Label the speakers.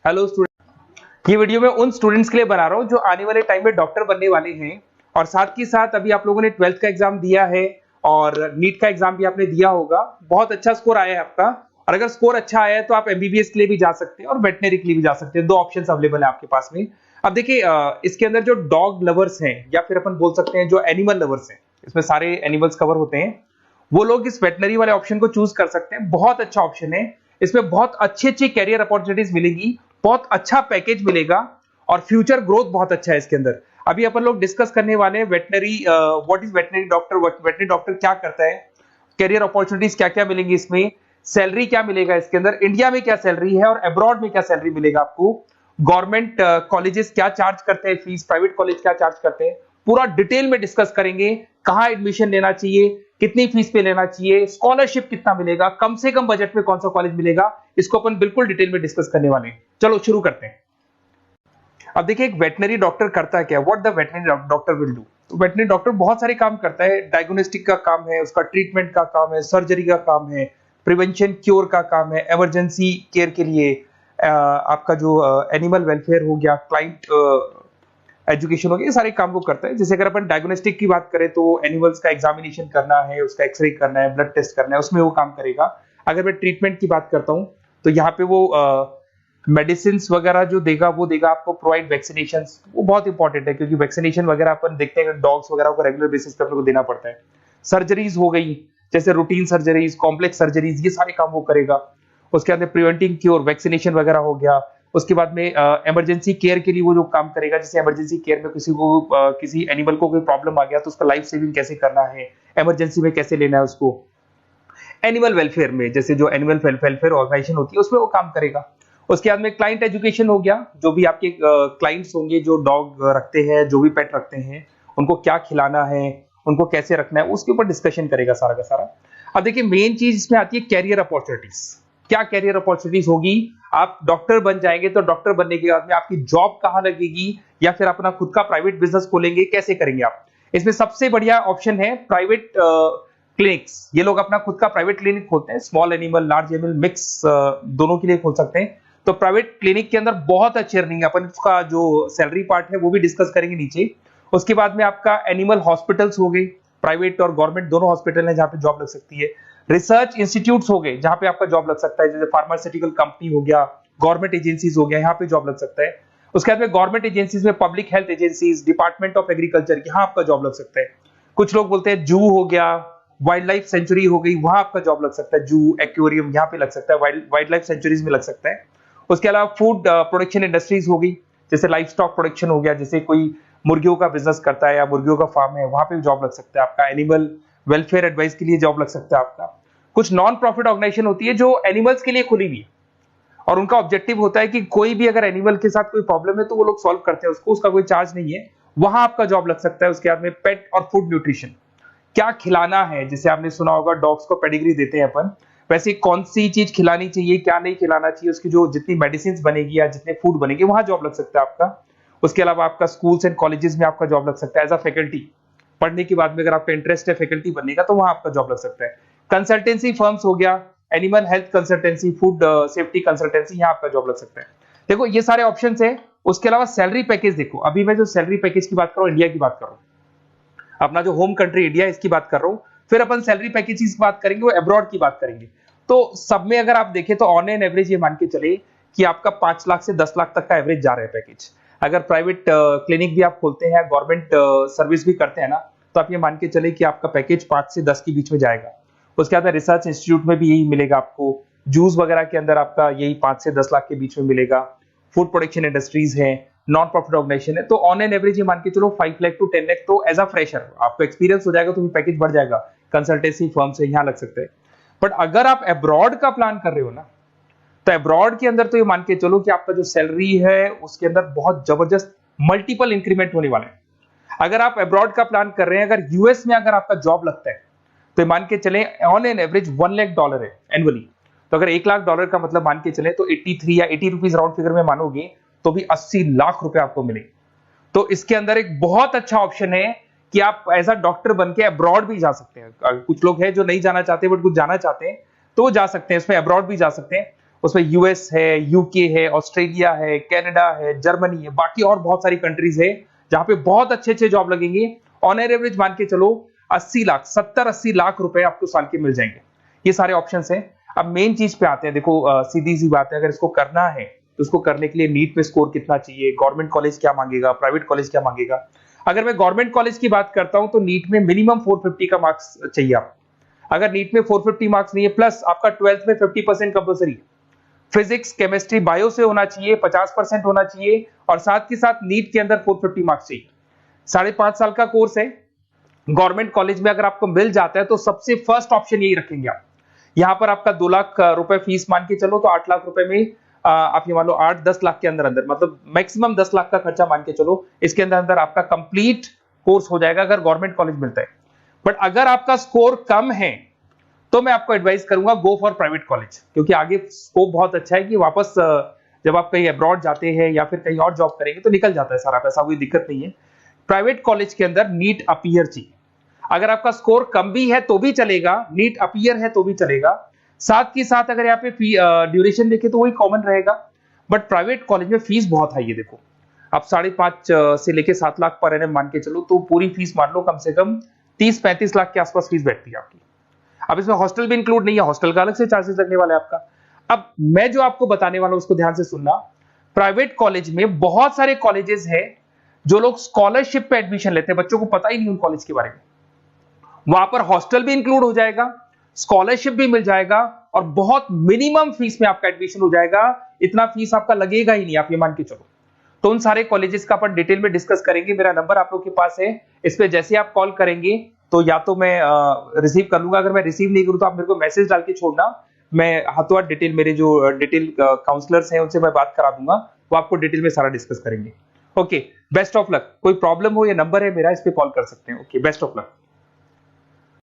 Speaker 1: Hello student, ये video मैं उन स्टूडेंट्स के लिए बना रहा हूँ जो आने वाले टाइम में डॉक्टर बनने वाले हैं और साथ ही साथ अभी आप लोगों ने 12th का एग्जाम दिया है और नीट का एग्जाम भी आपने दिया होगा। बहुत अच्छा स्कोर आया है आपका और अगर स्कोर अच्छा आया है तो आप एमबीबीएस के लिए भी जा सकते हैं और वेटनरी के लिए भी जा सकते हैं। दो ऑप्शंस अवेलेबल है आपके पास में। अब देखिए, इसके अंदर जो डॉग लवर्स हैं या फिर अपन बोल सकते हैं जो एनिमल लवर्स हैं, इसमें सारे एनिमल्स कवर होते हैं, वो लोग इस वेटनरी वाले ऑप्शन को चूज कर सकते हैं। बहुत अच्छा ऑप्शन है, इसमें बहुत अच्छी अच्छी कैरियर अपॉर्चुनिटीज मिलेगी, बहुत अच्छा पैकेज मिलेगा और फ्यूचर ग्रोथ बहुत अच्छा है इसके अंदर। अभी अपन लोग डिस्कस करने वाले हैं veterinary, what is veterinary doctor, veterinary doctor क्या करता है, कैरियर अपॉर्चुनिटीज क्या क्या मिलेंगी इसमें, सैलरी क्या मिलेगा इसके अंदर, इंडिया में क्या सैलरी है और अब्रॉड में क्या सैलरी मिलेगा आपको, गवर्नमेंट कॉलेजेस क्या चार्ज करते हैं फीस, प्राइवेट कॉलेज क्या चार्ज करते हैं, पूरा डिटेल में डिस्कस करेंगे। कहां एडमिशन लेना चाहिए, कितनी फीस पे लेना चाहिए, स्कॉलरशिप कितना मिलेगा, कम से कम बजट में कौन सा कॉलेज मिलेगा, इसको अपन बिल्कुल डिटेल में डिस्कस करने वाले हैं। चलो शुरू करते हैं। अब देखिए, एक वेटनरी डॉक्टर करता है क्या, what the veterinary doctor will do. तो वेटनरी डॉक्टर बहुत सारे काम करता है। डायग्नोस्टिक का काम है, उसका ट्रीटमेंट का काम है, सर्जरी का काम है, प्रिवेंशन क्योर का काम है, इमरजेंसी केयर के लिए आपका जो एनिमल वेलफेयर हो गया, क्लाइंट एजुकेशन हो गया, ये सारे काम को करता है। जैसे अगर अपन डायग्नोस्टिक की बात करें तो एनिमल्स का एग्जामिनेशन करना है, उसका एक्सरे करना है, ब्लड टेस्ट करना है, उसमें वो काम करेगा। अगर मैं ट्रीटमेंट की बात करता हूं तो यहाँ पे वो मेडिसिन वगैरह जो देगा वो देगा आपको, प्रोवाइड वैक्सीनेशन, वो बहुत इंपॉर्टेंट है क्योंकि वैक्सीनेशन वगैरह अपन देखते हैं डॉग्स वगैरह को रेगुलर बेसिस पे अपने को देना पड़ता है। सर्जरीज हो गई, जैसे रूटीन सर्जरीज, कॉम्प्लेक्स सर्जरीज, ये सारे काम वो करेगा। उसके अंदर प्रिवेंटिंग क्योर, वैक्सीनेशन वगैरह हो गया। उसके बाद में इमरजेंसी केयर के लिए वो जो काम करेगा, जैसे इमरजेंसी केयर में किसी को किसी एनिमल को कोई प्रॉब्लम आ गया तो उसका लाइफ सेविंग कैसे करना है, इमरजेंसी में कैसे लेना है उसको। एनिमल वेलफेयर में, जैसे जो एनिमल वेलफेयर ऑर्गेनाइजेशन होती है उसमें वो काम करेगा। उसके बाद में क्लाइंट एजुकेशन हो गया, जो भी आपके क्लाइंट्स होंगे जो डॉग रखते हैं, जो भी पेट रखते हैं, उनको क्या खिलाना है, उनको कैसे रखना है, उसके ऊपर डिस्कशन करेगा सारा का सारा। अब देखिए, मेन चीज इसमें आती है कैरियर अपॉर्चुनिटीज। क्या कैरियर अपॉर्चुनिटीज होगी, आप डॉक्टर बन जाएंगे तो डॉक्टर बनने के बाद में आपकी जॉब कहां लगेगी या फिर अपना खुद का प्राइवेट बिजनेस खोलेंगे, कैसे करेंगे आप। इसमें सबसे बढ़िया ऑप्शन है प्राइवेट क्लिनिक्स। ये लोग अपना खुद का प्राइवेट क्लिनिक खोलते हैं, small animal, large animal, mix दोनों के लिए खोल सकते हैं। तो प्राइवेट क्लिनिक के अंदर बहुत अच्छी अर्निंग है। अपन उसका जो सैलरी पार्ट है वो भी डिस्कस करेंगे नीचे। उसके बाद में आपका एनिमल हॉस्पिटल्स हो गए, प्राइवेट और गवर्नमेंट दोनों हॉस्पिटल हैं जहां पे जॉब लग सकती है। रिसर्च इंस्टीट्यूट्स हो गए जहां पे आपका जॉब लग सकता है, जैसे फार्मास्यूटिकल कंपनी हो गया, गवर्नमेंट एजेंसीज हो गया, यहाँ पे जॉब लग सकता है। उसके बाद में गवर्नमेंट एजेंसीज में public health agencies, department of agriculture, यहाँ आपका जॉब लग सकता है। कुछ लोग बोलते हैं जू हो गया, वाइल्ड लाइफ सेंचुरी हो गई, वहां आपका जॉब लग सकता है। जू, एक्वेरियम, यहाँ पे लग सकता है, वाइल्ड लाइफ सेंचुरीज में लग सकता है। उसके अलावा फूड प्रोडक्शन इंडस्ट्रीज हो गई, जैसे लाइफ स्टॉक प्रोडक्शन हो गया, जैसे कोई मुर्गियों का बिजनेस करता है या मुर्गियों का फार्म है, वहां पे जॉब लग सकता है आपका। एनिमल वेलफेयर एडवाइस के लिए जॉब लग सकता है आपका। कुछ नॉन प्रॉफिट ऑर्गेनाइजेशन होती है जो एनिमल्स के लिए खुली हुई है और उनका ऑब्जेक्टिव होता है कि कोई भी अगर एनिमल के साथ कोई प्रॉब्लम है तो वो लोग सॉल्व करते हैं उसको, उसका कोई चार्ज नहीं है, वहां आपका जॉब लग सकता है। उसके बाद में पेट और फूड न्यूट्रिशन, क्या खिलाना है, जैसे आपने सुना होगा डॉग्स को पेडिग्री देते हैं अपन, वैसे कौन सी चीज खिलानी चाहिए, क्या नहीं खिलाना चाहिए, उसकी जो जितनी मेडिसिन बनेगी या जितने फूड बनेंगे वहां जॉब लग सकता है आपका। उसके अलावा आपका स्कूल्स एंड कॉलेजेस में आपका जॉब लग सकता है एज अ फैकल्टी। पढ़ने के बाद में अगर आपका इंटरेस्ट है फैकल्टी बनने का तो वहां आपका जॉब लग सकता है। कंसल्टेंसी फर्म्स हो गया, animal health consultancy, food safety consultancy, यहाँ आपका जॉब लग सकता है। देखो ये सारे ऑप्शंस है। उसके अलावा सैलरी पैकेज देखो, अभी मैं जो सैलरी पैकेज की बात कर रहा हूँ इंडिया की बात कर रहा हूँ, अपना जो होम कंट्री इंडिया इसकी बात कर रहा हूँ। फिर अपन सैलरी पैकेज की बात करेंगे, वो अब्रॉड की बात करेंगे। तो सब में अगर आप देखें तो ऑन एन एवरेज ये मान के चले कि आपका 5 लाख से 10 लाख तक का एवरेज जा रहा है पैकेज। अगर प्राइवेट क्लिनिक भी आप खोलते हैं, गवर्नमेंट सर्विस भी करते हैं ना, तो आप ये मान के चले कि आपका पैकेज 5 से 10 के बीच में जाएगा। उसके बाद रिसर्च इंस्टीट्यूट में भी यही मिलेगा आपको, जूस वगैरह के अंदर आपका यही 5 से 10 लाख के बीच में मिलेगा। फूड प्रोडक्शन इंडस्ट्रीज है, नॉन प्रॉफिट ऑर्गेनाइजेशन है, तो ऑन एन एवरेज ये मान के चलो 5 लाख टू 10 लाख। तो एज अ फ्रेशर आपको एक्सपीरियंस हो जाएगा तो पैकेज बढ़ जाएगा, कंसल्टेंसी फर्म से यहाँ लग सकते हैं। बट अगर आप अब्रॉड का प्लान कर रहे हो ना, तो अब्रॉड के अंदर तो ये मान के चलो कि आपका जो सैलरी है उसके अंदर बहुत जबरदस्त मल्टीपल इंक्रीमेंट होने वाले हैं। अगर आप अब्रॉड का प्लान कर रहे हैं, अगर यूएस में अगर आपका जॉब लगता है तो मान के चले ऑन एन एवरेज $1 लाख है एनुअली। तो अगर $1 लाख का मतलब मान के चले तो 83 या 80 रुपीज राउंड फिगर में मानोगे तो भी 80 लाख रुपए आपको मिले। तो इसके अंदर एक बहुत अच्छा ऑप्शन है कि आप एज अ डॉक्टर बन के अब्रॉड भी जा सकते हैं। कुछ लोग हैं जो नहीं जाना चाहते बट कुछ जाना चाहते हैं तो वो जा सकते हैं, इसमें अब्रॉड भी जा सकते हैं। उसमें यूएस है, यूके है, ऑस्ट्रेलिया है, कनाडा है, जर्मनी है, बाकी और बहुत सारी कंट्रीज है जहां पे बहुत अच्छे अच्छे जॉब लगेंगे। ऑन एवरेज मान के चलो 80 लाख, 70-80 लाख रुपए आपको साल के मिल जाएंगे। ये सारे ऑप्शंस हैं। अब मेन चीज पे आते हैं। देखो सीधी सी बात है, अगर इसको करना है तो उसको करने के लिए नीट में स्कोर कितना चाहिए, गवर्नमेंट कॉलेज क्या मांगेगा, प्राइवेट कॉलेज क्या मांगेगा। अगर मैं गवर्नमेंट कॉलेज की बात करता हूं तो नीट में मिनिमम 450 का मार्क्स चाहिए आपको। अगर नीट में 450 मार्क्स नहीं है, प्लस आपका 12th में 50% कंपल्सरी है, फिजिक्स, केमिस्ट्री, बायो से होना चाहिए, 50% होना चाहिए, और साथ के साथ नीट के अंदर 450 मार्क्स चाहिए। 5.5 साल का कोर्स है। गवर्नमेंट कॉलेज में अगर आपको मिल जाता है तो सबसे फर्स्ट ऑप्शन यही रखेंगे आप। यहां पर आपका 2 लाख रुपए फीस मान के चलो तो 8 लाख रुपए में आप ये मान लो 8-10 लाख के अंदर अंदर, मतलब मैक्सिमम 10 लाख का खर्चा मान के चलो, इसके अंदर अंदर आपका कंप्लीट कोर्स हो जाएगा अगर गवर्नमेंट कॉलेज मिलता है। बट अगर आपका स्कोर कम है तो मैं आपको एडवाइस करूंगा गो फॉर प्राइवेट कॉलेज, क्योंकि आगे स्कोप बहुत अच्छा है कि वापस जब आप कहीं अब्रॉड जाते हैं या फिर कहीं और जॉब करेंगे तो निकल जाता है सारा पैसा, कोई दिक्कत नहीं है। प्राइवेट कॉलेज के अंदर नीट अपीयर चाहिए। अगर आपका स्कोर कम भी है तो भी चलेगा, नीट अपीयर है तो भी चलेगा। साथ के साथ अगर यहाँ पे ड्यूरेशन देखें तो वही कॉमन रहेगा। बट प्राइवेट कॉलेज में फीस बहुत हाई है। देखो आप 5.5 से लेके 7 लाख पर एनम मान के चलो तो पूरी फीस मान लो कम से कम 30-35 लाख के आसपास फीस बैठती है आपकी। अब इसमें हॉस्टल भी इंक्लूड नहीं है, हॉस्टल का अलग से चार्जेस लगने वाला है आपका। अब मैं जो आपको बताने वाला हूं उसको ध्यान से सुनना। प्राइवेट कॉलेज में बहुत सारे कॉलेजेस हैं जो लोग स्कॉलरशिप पे एडमिशन लेते हैं, बच्चों को पता ही नहीं उन कॉलेज के बारे में। वहां पर हॉस्टल भी इंक्लूड हो जाएगा, स्कॉलरशिप भी मिल जाएगा, और बहुत मिनिमम फीस में आपका एडमिशन हो जाएगा। इतना फीस आपका लगेगा ही नहीं, आप ये मान के चलो। तो उन सारे कॉलेजेस का अपन डिटेल में डिस्कस करेंगे। मेरा नंबर आप लोग के पास है, इस पे जैसे आप कॉल करेंगे तो या तो मैं रिसीव कर लूंगा, अगर मैं रिसीव नहीं करूं तो आप मेरे को मैसेज डाल के छोड़ना, मैं हाथों हाथ डिटेल, मेरे जो डिटेल काउंसलर्स हैं उनसे मैं बात करा दूंगा, वो आपको डिटेल में सारा डिस्कस करेंगे। Okay, best of luck. कोई प्रॉब्लम हो, ये नंबर है मेरा, इस पे कॉल कर सकते हैं। Okay, best of luck.